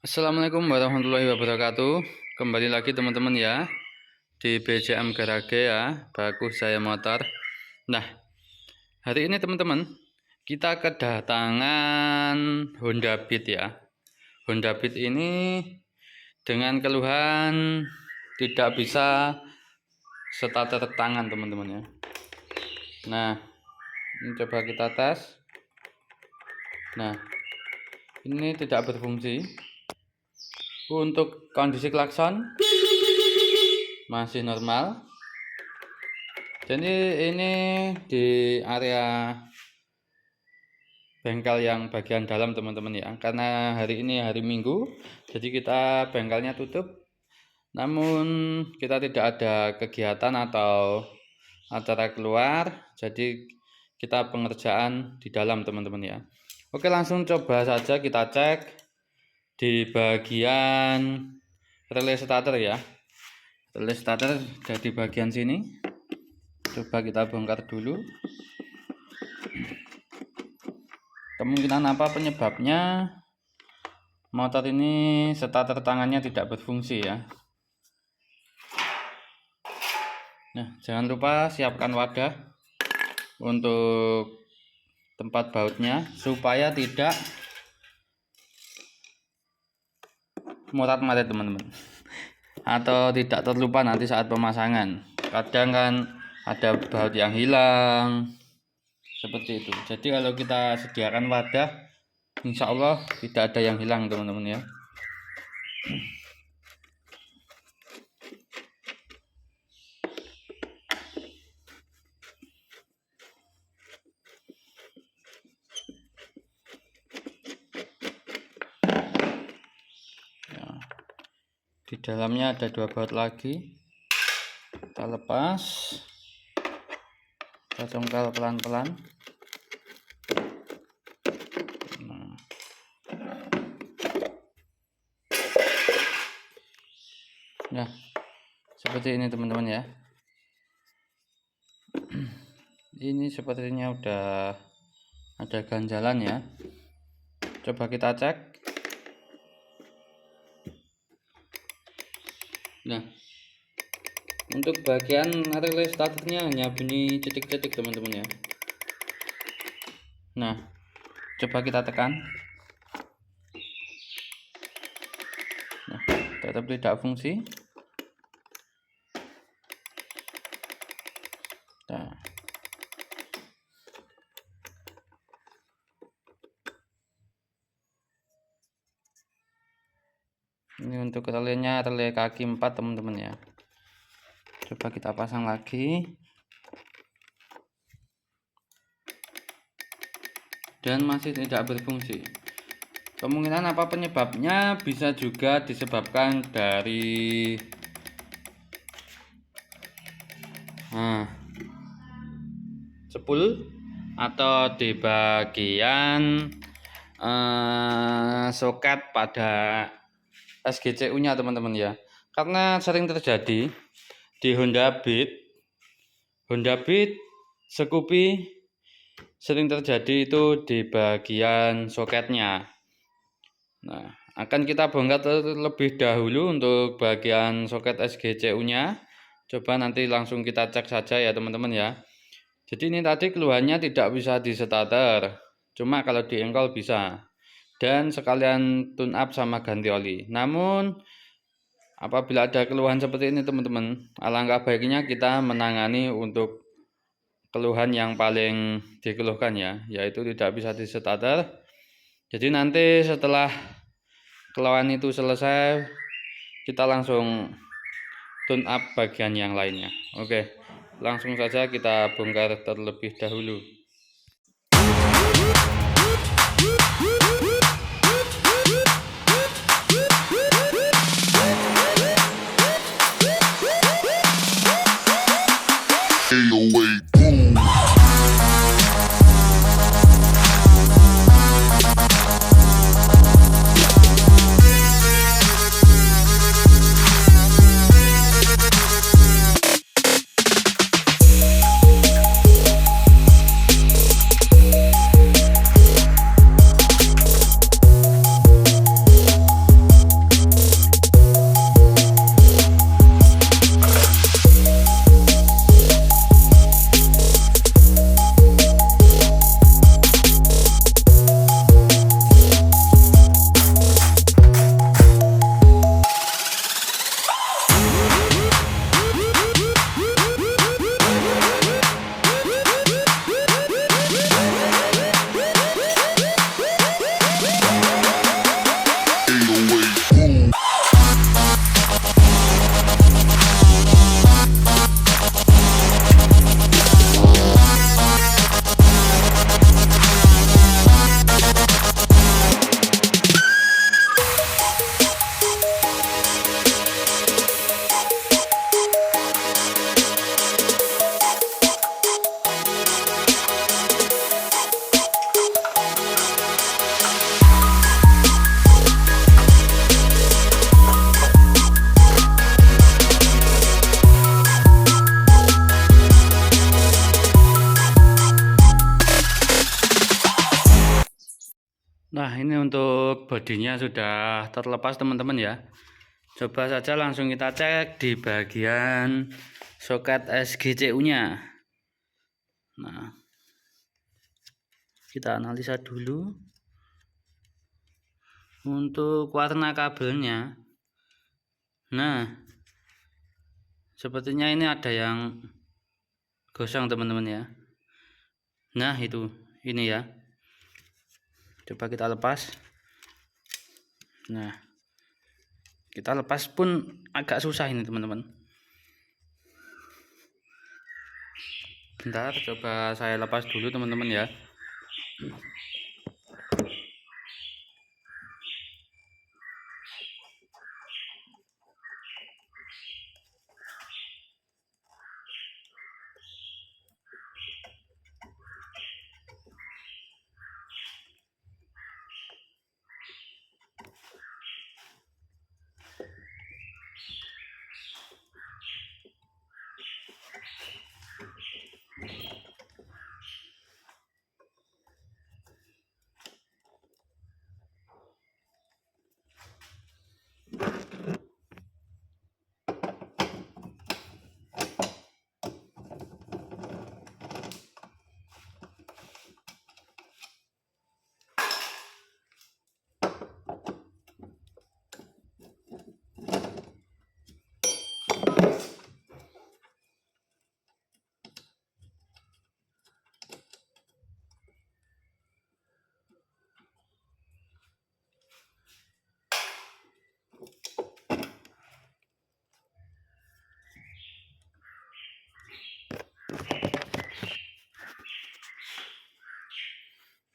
Assalamualaikum warahmatullahi wabarakatuh. Kembali lagi teman-teman ya di BJM Garage ya, Bagus Jaya Motor. Nah, hari ini teman-teman kita kedatangan Honda Beat ya. Honda Beat ini dengan keluhan tidak bisa starter tangan teman-teman ya. Nah, ini coba kita tes. Nah, ini tidak berfungsi. Untuk kondisi klakson masih normal. Jadi ini di area bengkel yang bagian dalam teman-teman ya. Karena hari ini hari Minggu, jadi kita bengkelnya tutup. Namun kita tidak ada kegiatan atau acara keluar, jadi kita pengerjaan di dalam teman-teman ya. Oke, langsung coba saja kita cek di bagian relay starter ya. Relay starter ada di bagian sini. Coba kita bongkar dulu. Kemungkinan apa penyebabnya motor ini starter tangannya tidak berfungsi ya. Nah, jangan lupa siapkan wadah untuk tempat bautnya supaya tidak murat-marit teman-teman, atau tidak terlupa nanti saat pemasangan. Kadang kan ada baut yang hilang seperti itu. Jadi kalau kita sediakan wadah, insya Allah tidak ada yang hilang teman-teman ya. Di dalamnya ada 2 baut lagi. Kita lepas, kita congkel pelan-pelan. Nah, seperti ini teman-teman ya. Ini sepertinya udah ada ganjalan ya. Coba kita cek. Nah, untuk bagian relay starternya hanya bunyi cetik-cetik teman-teman ya. Nah, coba kita tekan. Nah, tetap tidak fungsi. Nah, ini untuk relaynya relay kaki 4 teman-teman ya. Coba kita pasang lagi. Dan masih tidak berfungsi. Kemungkinan apa penyebabnya bisa juga disebabkan dari sepul atau di bagian soket pada SGCU nya teman-teman ya. Karena sering terjadi di Honda Beat Scoopy sering terjadi itu di bagian soketnya. Nah, akan kita bongkar terlebih dahulu untuk bagian soket SGCU nya. Coba nanti langsung kita cek saja ya teman-teman ya. Jadi ini tadi keluhannya tidak bisa di starter, cuma kalau di engkol bisa. Dan sekalian tune up sama ganti oli. Namun apabila ada keluhan seperti ini teman-teman, alangkah baiknya kita menangani untuk keluhan yang paling dikeluhkan ya, yaitu tidak bisa di starter. Jadi nanti setelah keluhan itu selesai, kita langsung tune up bagian yang lainnya. Oke, langsung saja kita bongkar terlebih dahulu. bodinya sudah terlepas teman-teman ya. Coba saja langsung kita cek di bagian soket SGCU-nya. Nah, kita analisa dulu untuk warna kabelnya. Nah, sepertinya ini ada yang gosong teman-teman ya. Nah, ini ya. Coba kita lepas. Nah, kita lepas pun agak susah ini teman-teman. Bentar, coba saya lepas dulu teman-teman ya.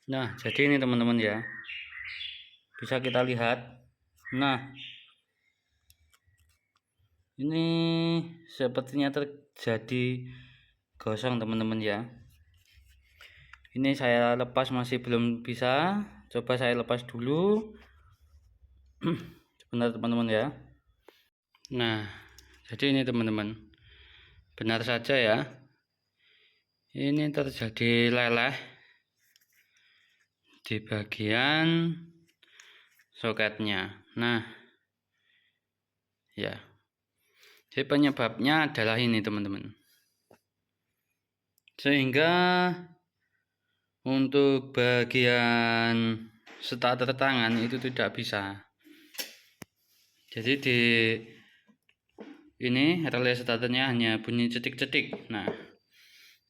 Nah, jadi ini teman-teman ya. Bisa kita lihat. Nah, ini sepertinya terjadi gosong teman-teman ya. Ini saya lepas masih belum bisa. Coba saya lepas dulu. Sebentar teman-teman ya. Nah, jadi ini teman-teman. Benar saja ya. Ini terjadi leleh di bagian soketnya. Nah, ya. Jadi penyebabnya adalah ini teman-teman. Sehingga untuk bagian starter tangan itu tidak bisa. Jadi di ini relay starternya hanya bunyi cetik-cetik. Nah,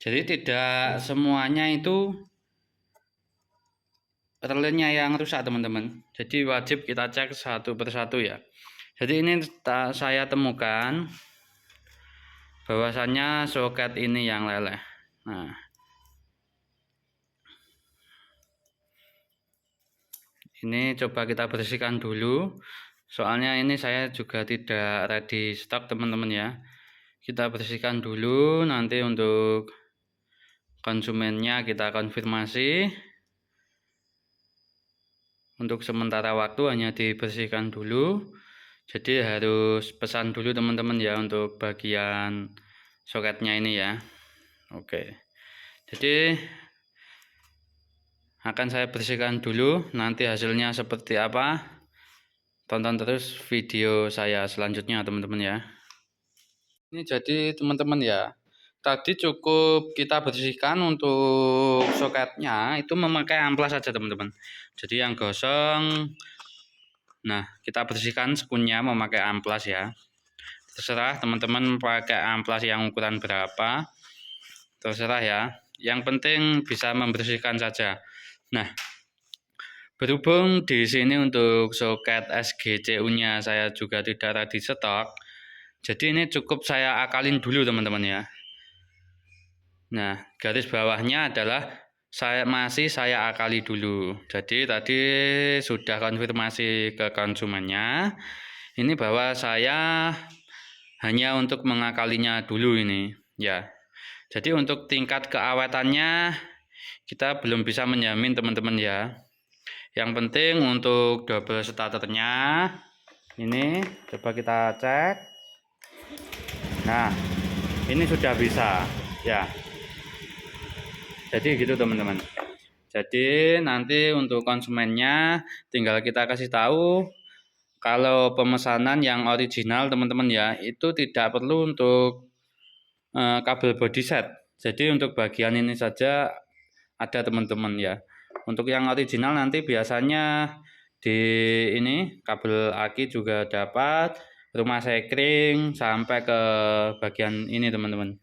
jadi tidak semuanya itu relaynya yang rusak teman-teman. Jadi wajib kita cek satu persatu ya. Jadi ini saya temukan bahwasannya soket ini yang leleh. Nah, ini coba kita bersihkan dulu. Soalnya ini saya juga tidak ready stok teman-teman ya. Kita bersihkan dulu, nanti untuk konsumennya kita konfirmasi. Untuk sementara waktu hanya dibersihkan dulu. Jadi harus pesan dulu teman-teman ya untuk bagian soketnya ini ya. Oke. Jadi akan saya bersihkan dulu, nanti hasilnya seperti apa. Tonton terus video saya selanjutnya teman-teman ya. Ini jadi teman-teman ya. Tadi cukup kita bersihkan untuk soketnya itu memakai amplas saja teman-teman. Jadi yang gosong, nah kita bersihkan sekunnya memakai amplas ya. Terserah teman-teman pakai amplas yang ukuran berapa, terserah ya. Yang penting bisa membersihkan saja. Nah, berhubung di sini untuk soket SGCU-nya saya juga tidak ready stok, jadi ini cukup saya akalin dulu teman-teman ya. Nah, garis bawahnya adalah saya akali dulu. Jadi tadi sudah konfirmasi ke konsumennya. Ini bahwa saya hanya untuk mengakalinya dulu ini, ya. Jadi untuk tingkat keawetannya kita belum bisa menjamin teman-teman ya. Yang penting untuk double starternya ini coba kita cek. Nah, ini sudah bisa, ya. Jadi gitu teman-teman. Jadi nanti untuk konsumennya tinggal kita kasih tahu kalau pemesanan yang original teman-teman ya, itu tidak perlu untuk kabel body set. Jadi untuk bagian ini saja ada teman-teman ya. Untuk yang original nanti biasanya di ini kabel aki juga dapat, rumah sekring sampai ke bagian ini teman-teman.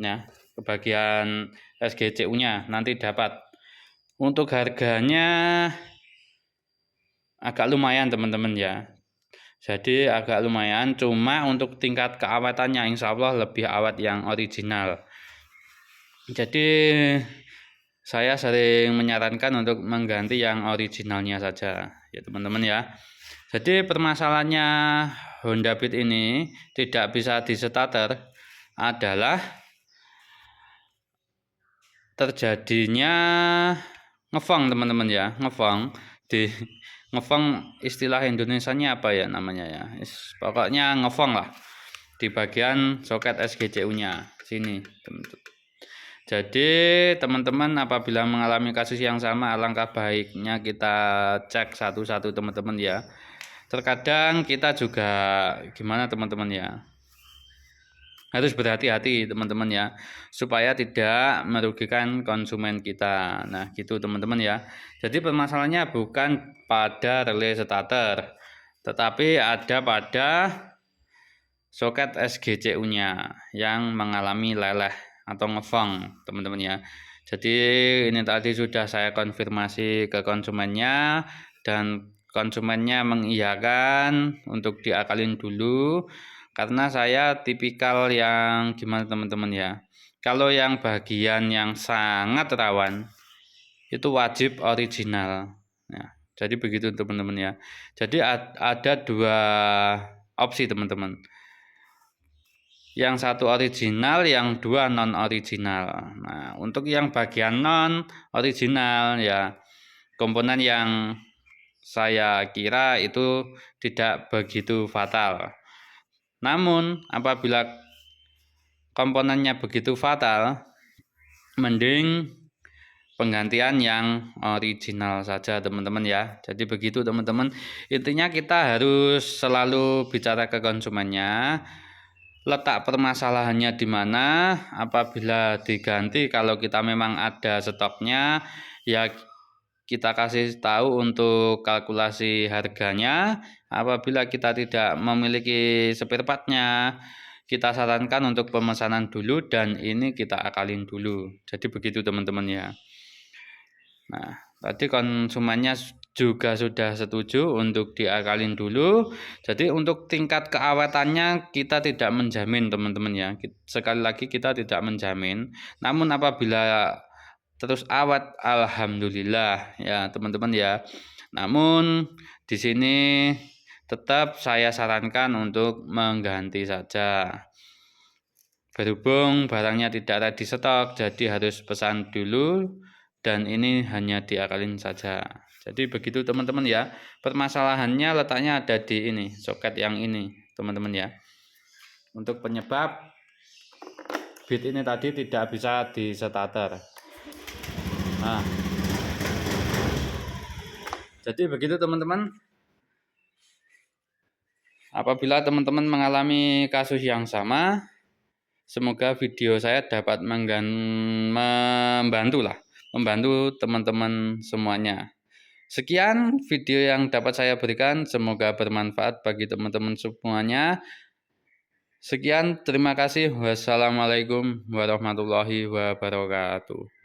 Ya, ke bagian SGCU-nya nanti dapat. Untuk harganya agak lumayan teman-teman ya. Jadi agak lumayan, cuma untuk tingkat keawetannya insya Allah lebih awet yang original. Jadi saya sering menyarankan untuk mengganti yang originalnya saja ya teman-teman ya. Jadi permasalahannya Honda Beat ini tidak bisa distarter adalah terjadinya ngefong teman-teman ya, ngefong di ngefong istilah Indonesianya apa ya namanya ya, pokoknya ngefong lah di bagian soket SGCU-nya sini. Jadi teman-teman apabila mengalami kasus yang sama, alangkah baiknya kita cek satu-satu teman-teman ya. Terkadang kita juga gimana teman-teman ya, harus berhati-hati teman-teman ya, supaya tidak merugikan konsumen kita. Nah gitu teman-teman ya. Jadi permasalahannya bukan pada relay starter, tetapi ada pada soket SGCU-nya yang mengalami leleh atau ngefong teman-teman ya. Jadi ini tadi sudah saya konfirmasi ke konsumennya dan konsumennya mengiyakan untuk diakalin dulu. Karena saya tipikal yang gimana teman-teman ya, kalau yang bagian yang sangat rawan itu wajib original ya. Jadi begitu teman-teman ya. Jadi ada dua opsi teman-teman, yang satu original, yang dua non original. Nah untuk yang bagian non original ya, komponen yang saya kira itu tidak begitu fatal. Namun apabila komponennya begitu fatal, mending penggantian yang original saja teman-teman ya. Jadi begitu teman-teman. Intinya kita harus selalu bicara ke konsumennya, letak permasalahannya di mana. Apabila diganti, kalau kita memang ada stoknya ya kita kasih tahu untuk kalkulasi harganya. Apabila kita tidak memiliki spare partnya, kita sarankan untuk pemesanan dulu dan ini kita akalin dulu. Jadi begitu teman-teman ya. Nah, tadi konsumennya juga sudah setuju untuk diakalin dulu. Jadi untuk tingkat keawetannya kita tidak menjamin teman-teman ya. Sekali lagi kita tidak menjamin. Namun apabila terus awet, alhamdulillah ya teman-teman ya. Namun di sini tetap saya sarankan untuk mengganti saja. Berhubung barangnya tidak ada di stok, jadi harus pesan dulu dan ini hanya diakalin saja. Jadi begitu teman-teman ya. Permasalahannya letaknya ada di ini, soket yang ini teman-teman ya. Untuk penyebab beat ini tadi tidak bisa di starter. Nah, jadi begitu teman-teman. Apabila teman-teman mengalami kasus yang sama, semoga video saya dapat membantu teman-teman semuanya. Sekian video yang dapat saya berikan, semoga bermanfaat bagi teman-teman semuanya. Sekian, terima kasih. Wassalamualaikum warahmatullahi wabarakatuh.